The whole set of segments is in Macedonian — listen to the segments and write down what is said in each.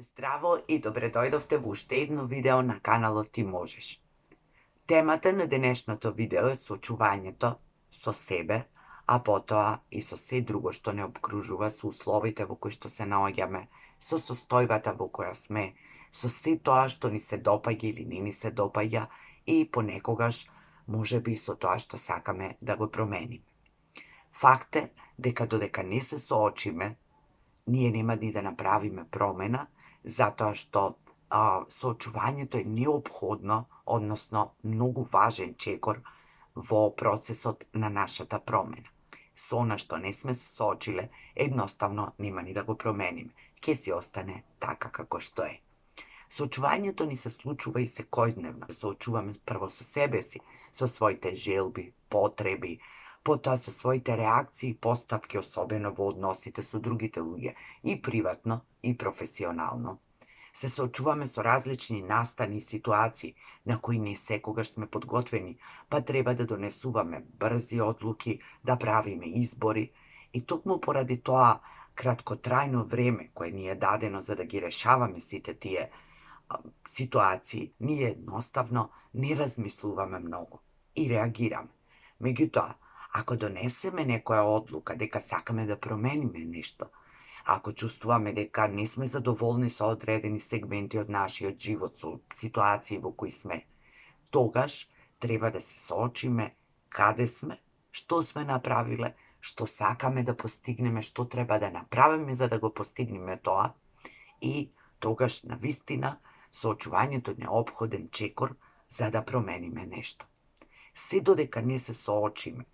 Здраво и добре дојдовте во уште едно видео на каналот Ти можеш. Темата на денешното видео е соочувањето со себе, а потоа и со се друго што не обкружува, со условите во кои што се наоѓаме, со состојбата во која сме, со се тоа што ни се допаѓа или не ни се допаѓа и понекогаш можеби и со тоа што сакаме да го промениме. Факт е дека додека не се соочиме, ние нема ни да направиме промена, затоа што соочувањето е неопходно, односно многу важен чекор во процесот на нашата промена. Со она што не сме се соочиле, едноставно нема ни да го промениме. Ке си остане така како што е. Соочувањето ни се случува и секојдневно. Соочуваме прво со себе си, со своите желби, потреби, потоа со своите реакции и постапки, особено во односите со другите луѓе, и приватно, и професионално. Се соочуваме со различни настани и ситуации на кои не секогаш сме подготвени, па треба да донесуваме брзи одлуки, да правиме избори, и токму поради тоа краткотрајно време кое ни е дадено за да ги решаваме сите тие ситуации, ние едноставно не размислуваме многу и реагираме. Меѓутоа, ако донесеме некоја одлука дека сакаме да промениме нешто, ако чувствуваме дека не сме задоволни со одредени сегменти од нашиот живот, со ситуации во кои сме, тогаш треба да се соочиме каде сме, што сме направиле, што сакаме да постигнеме, што треба да направиме за да го постигнеме тоа, и тогаш навистина соочувањето е неопходен чекор за да промениме нешто. Се додека не се соочиме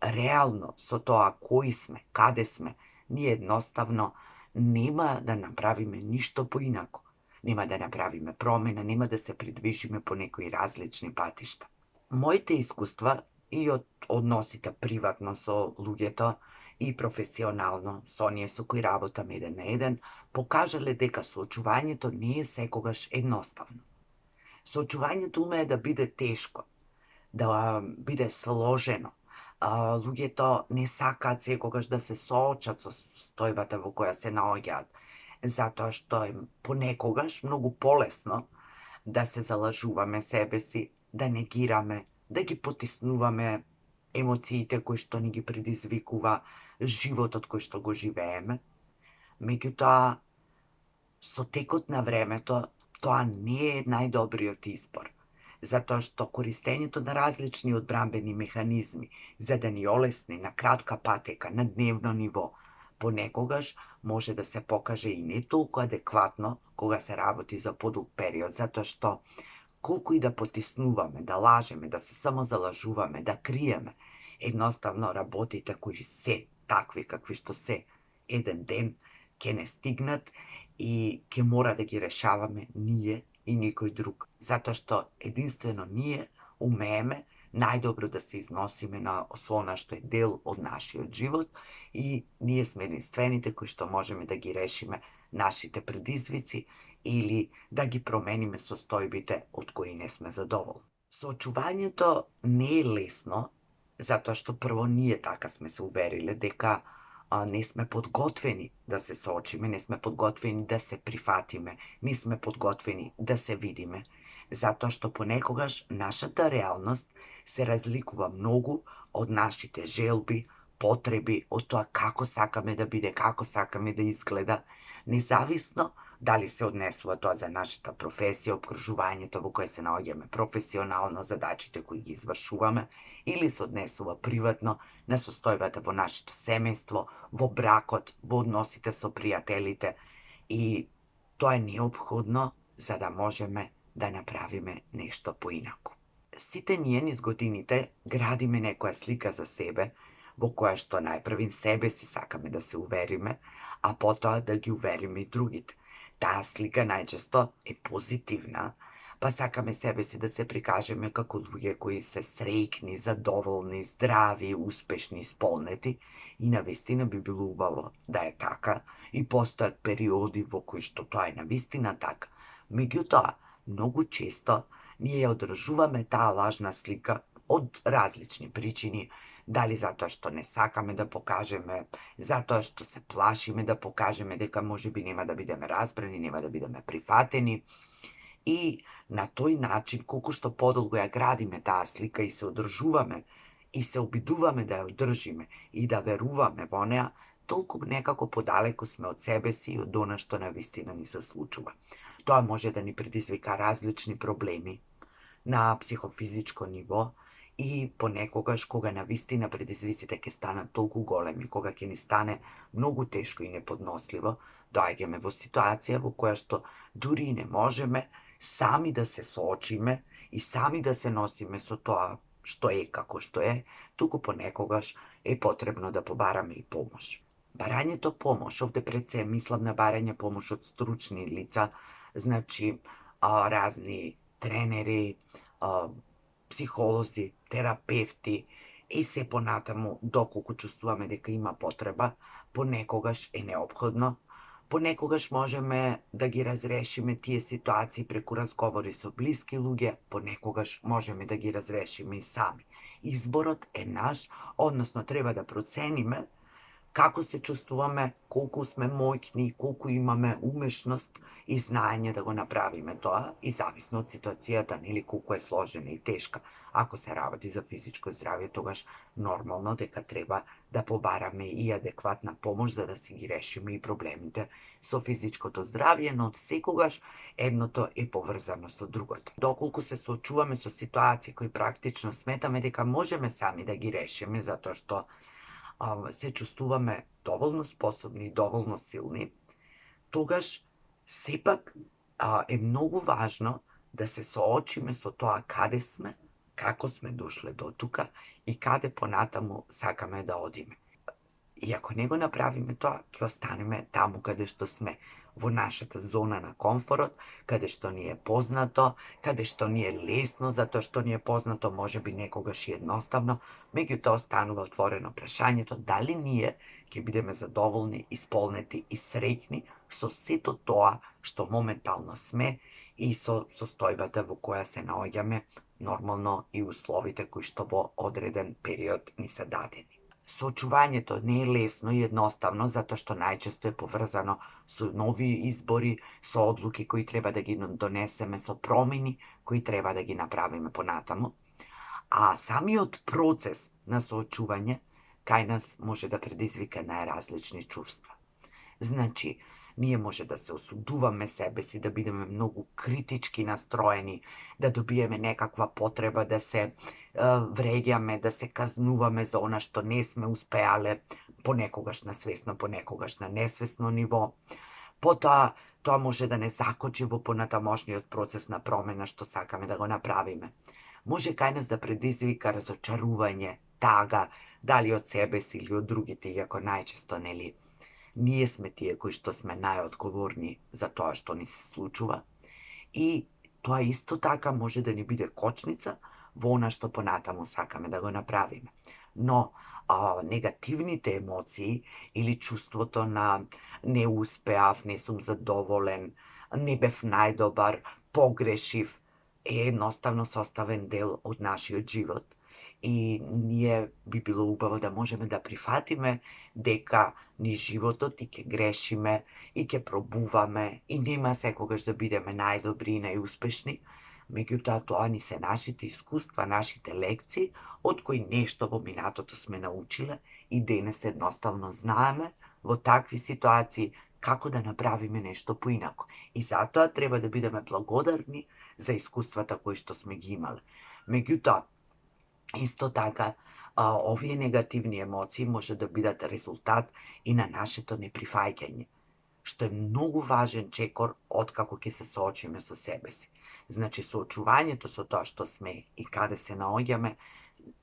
реално со тоа кои сме, каде сме, ние едноставно нема да направиме ништо поинако. Нема да направиме промена, нема да се придвижиме по некои различни патишта. Моите искуства и од односите приватно со луѓето и професионално со оние со кои работам еден на еден, покажале дека соочувањето не е секогаш едноставно. Соочувањето умее да биде тешко, да биде сложено. Луѓето не сакаат секогаш да се соочат со состојбата во која се наоѓаат, затоа што е понекогаш многу полесно да се залажуваме себе си, да негираме, да ги потиснуваме емоциите кои што ни ги предизвикува животот кој што го живееме. Меѓутоа, со текот на времето, тоа не е најдобриот избор, затоа што користењето на различни одбранбени механизми за да ни олесни на кратка патека на дневно ниво, понекогаш може да се покаже и не толку адекватно кога се работи за подолг период, затоа што колку и да потиснуваме, да лажеме, да се самозалажуваме, да криеме, едноставно работите кои се такви какви што се, еден ден ќе не стигнат и ќе мора да ги решаваме ние и никој друг. Затоа што единствено ние умееме најдобро да се износиме со она што е дел од нашиот живот и ние сме единствените кои што можеме да ги решиме нашите предизвици или да ги промениме состојбите од кои не сме задоволни. Соочувањето не е лесно, затоа што прво ние така сме се увериле дека не сме подготвени да се соочиме, не сме подготвени да се прифатиме, не сме подготвени да се видиме, затоа што понекогаш нашата реалност се разликува многу од нашите желби, потреби, од тоа како сакаме да биде, како сакаме да изгледа, независно дали се однесува тоа за нашата професија, обкружувањето во кое се наоѓаме професионално, задачите кои ги извршуваме, или се однесува приватно на состојбата во нашето семејство, во бракот, во односите со пријателите, и тоа е неопходно за да можеме да направиме нешто поинаку. Сите ние низ годините градиме некоја слика за себе, во која што најпрвин себе си сакаме да се увериме, а потоа да ги увериме и другите. Таа слика најчесто е позитивна, па сакаме себе си да се прикажеме како луѓе кои се среќни, задоволни, здрави, успешни, исполнети, и навистина би било убаво да е така, и постојат периоди во кои што тоа е навистина така. Меѓутоа, многу често ние ја одржуваме таа лажна слика од различни причини, Дали затоа што не сакаме да покажеме, затоа што се плашиме да покажеме дека можеби нема да бидеме разбрани, нема да бидеме прифатени. И на тој начин, колку што подолго ја градиме таа слика и се одржуваме и се обидуваме да ја одржиме и да веруваме во неа, толку некако подалеку сме од себе си и од она што навистина ни се случува. Тоа може да ни предизвика различни проблеми на психофизичко ниво и понекогаш кога навистина предизвиците ќе станат толку големи, кога ќе ни стане многу тешко и неподносливо, доаѓаме во ситуација во која што дури и не можеме сами да се соочиме и сами да се носиме со тоа што е како што е, туку понекогаш е потребно да побараме и помош. Барањето помош, овде пред се мислам на барање помош од стручни лица, значи разни тренери, психолози, терапевти и се понатаму доколку чувствуваме дека има потреба, понекогаш е неопходно. Понекогаш можеме да ги разрешиме тие ситуации преку разговори со блиски луѓе, понекогаш можеме да ги разрешиме и сами. Изборот е наш, односно треба да процениме како се чувствуваме, колку сме моќни, колку имаме умешност и знаење да го направиме тоа и зависно од ситуацијата, нели колку е сложена и тешка. Ако се работи за физичко здравје, тогаш нормално дека треба да побараме и адекватна помош за да си ги решиме и проблемите со физичкото здравје, но секогаш едното е поврзано со другото. Доколку се соочуваме со ситуации кои практично сметаме дека можеме сами да ги решиме, затоа што се чувствуваме доволно способни и доволно силни, тогаш сепак е многу важно да се соочиме со тоа каде сме, како сме дошле до тука и каде понатаму сакаме да одиме. И ако не го направиме тоа, ќе останеме таму каде што сме, во нашата зона на комфорот, каде што ни е познато, каде што ни е лесно, затоа што ни е познато можеби некогаш и едноставно, меѓутоа останува отворено прашањето дали ние ќе бидеме задоволни, исполнети и среќни со сето тоа што моментално сме и со состојбата во која се наоѓаме, нормално и условите кои што во одреден период ни се дадени. Соочувањето не е лесно и едноставно, затоа што најчесто е поврзано со нови избори, со одлуки кои треба да ги донесеме, со промени кои треба да ги направиме понатаму. А самиот процес на соочување кај нас може да предизвика најразлични чувства. Значи, ние може да се осудуваме себе си, да бидеме многу критички настроени, да добиеме некаква потреба да се вреѓаме, да се казнуваме за она што не сме успеале, понекогаш на свесно, понекогаш на несвесно ниво. Потоа, тоа може да не закочи во понатамошниот процес на промена што сакаме да го направиме. Може кај нас да предизвика разочарување, тага, дали од себе си или од другите, иако најчесто, нели, ние сме тие кои што сме најодговорни за тоа што ни се случува. И тоа исто така може да ни биде кочница во она што понатаму сакаме да го направиме. Но негативните емоции или чувството на не успеав, не сум задоволен, не бев најдобар, погрешив, е едноставно составен дел од нашиот живот. И ние би било убаво да можеме да прифатиме дека ни животот и ќе грешиме, и ќе пробуваме, и нема секогаш да бидеме најдобри и најуспешни, меѓутоа тоа ни се нашите искуства, нашите лекции, од кои нешто во минатото сме научиле и денес едноставно знаеме во такви ситуации како да направиме нешто поинаку. И затоа треба да бидеме благодарни за искуствата кои што сме ги имале. Меѓутоа, исто така, овие негативни емоции може да бидат резултат и на нашето неприфаќање, што е многу важен чекор откако ќе се соочиме со себе си. Значи, соочувањето со тоа што сме и каде се наоѓаме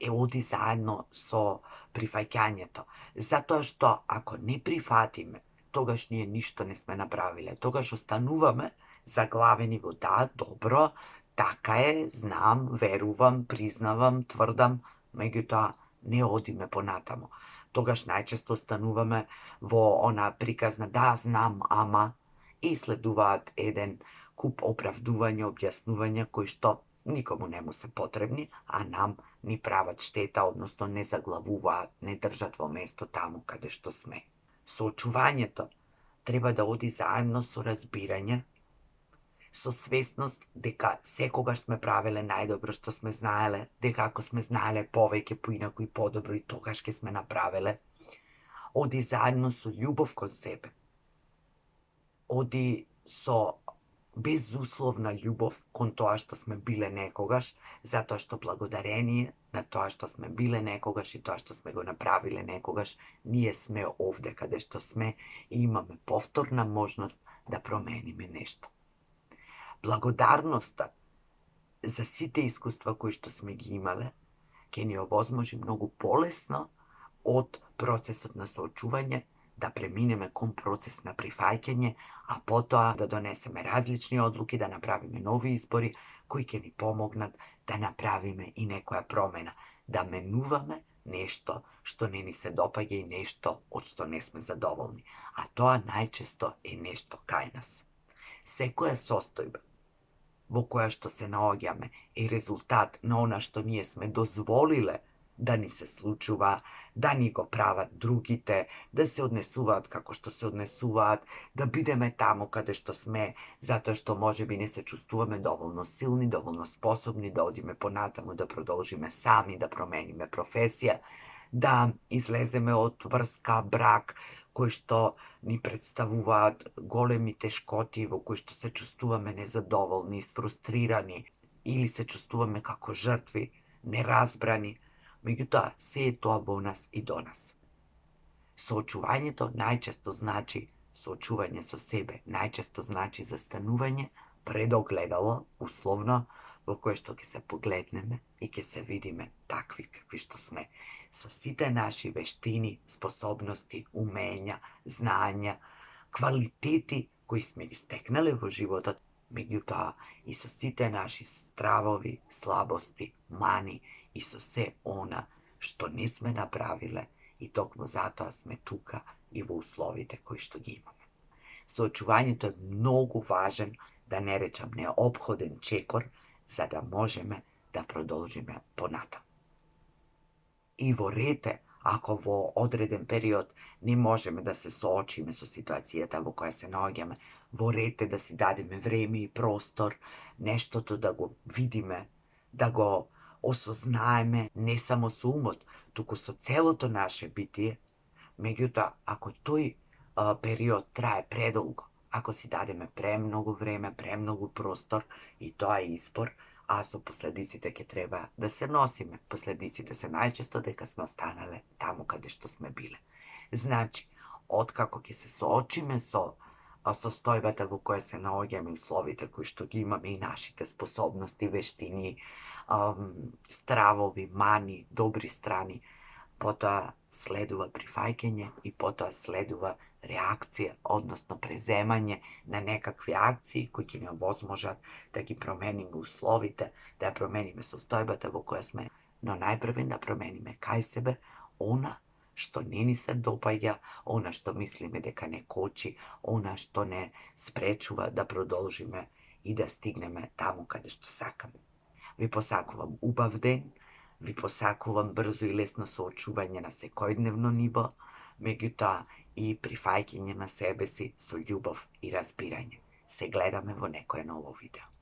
оди заедно со прифаќањето. Затоа што ако не прифатиме, тогаш ние ништо не сме направиле. Тогаш остануваме заглавени во да, добро, така е, знам, верувам, признавам, тврдам, меѓутоа не одиме понатамо. Тогаш најчесто остануваме во она приказна да, знам, ама, и следуваат еден куп оправдувања, објаснувања кои што Никому нему се потребни, а нам ни прават штета, односно не заглавуваат, не држат во место таму каде што сме. Соочувањето треба да оди заедно со разбирање, со свесност дека секогаш сме правеле најдобро што сме знаеле, дека ако сме знаеле повеќе, поинаку и подобро, и тогаш ќе сме направеле. Оди заедно со љубов кон себе. Оди со безусловна љубов кон тоа што сме биле некогаш, затоа што благодарение на тоа што сме биле некогаш и тоа што сме го направиле некогаш, ние сме овде каде што сме и имаме повторна можност да промениме нешто. Благодарноста за сите искуства кои што сме ги имале ќе ни овозможи многу полесно од процесот на соочување да преминеме кон процес на прифаќање, а потоа да донесеме различни одлуки, да направиме нови избори кои ќе ни помогнат да направиме и некоја промена, да менуваме нешто што не ни се допаѓа и нешто од што не сме задоволни, а тоа најчесто е нешто кај нас. Секоја состојба во која што се наоѓаме е резултат на она што ние сме дозволиле да ни се случува, да ни го прават другите, да се однесуваат како што се однесуваат, да бидеме таму каде што сме, затоа што можеби не се чувствуваме доволно силни, доволно способни да одиме понатаму, да продолжиме сами, да промениме професија, да излеземе од врска, брак, кои што ни представуваат големи тешкоти, во кои што се чувствуваме незадоволни, сфрустрирани, или се чувствуваме како жртви, неразбрани. Меѓутоа, се е тоа во нас и до нас. Соочувањето најчесто значи соочување со себе, најчесто значи застанување пред огледало, условно, во кое што ќе се погледнеме и ќе се видиме такви какви што сме, со сите наши вештини, способности, умења, знања, квалитети кои сме ги стекнале во животот, меѓутоа и со сите наши стравови, слабости, мани и со се она што не сме направиле и токму затоа сме тука и во условите кои што ги имаме. Соочувањето е многу важен, да не речам неопходен чекор, за да можеме да продолжиме понатаму. И во рете, ако во одреден период не можеме да се соочиме со ситуацијата во која се наоѓаме, во рете да си дадеме време и простор, нештото да го видиме, да го осознаеме не само со умот, туку со целото наше битие. Меѓутоа, ако тој период трае предолго, ако си дадеме премногу време, премногу простор, и тоа е избор, а со последиците ќе треба да се носиме. Последиците се најчесто дека сме останале таму каде што сме биле. Значи, откако ќе се соочиме со состојбата во која се наоѓаме, условите кои што ги имаме и нашите способности, вештини, стравови, мани, добри страни, потоа следува прифаќање и потоа следува реакција, односно преземање на некакви акции кои ќе ни овозможат да ги промениме условите, да ја промениме состојбата во која сме, но најпрвен да промениме кај себе она што не ни се допаѓа, она што мислиме дека не кочи, она што не спречува да продолжиме и да стигнеме таму каде што сакаме. Ви посакувам убав ден, ви посакувам брзо и лесно соочување на секојдневно ниво, меѓутоа и прифаќање на себе си со љубов и разбирање. Се гледаме во некое ново видео.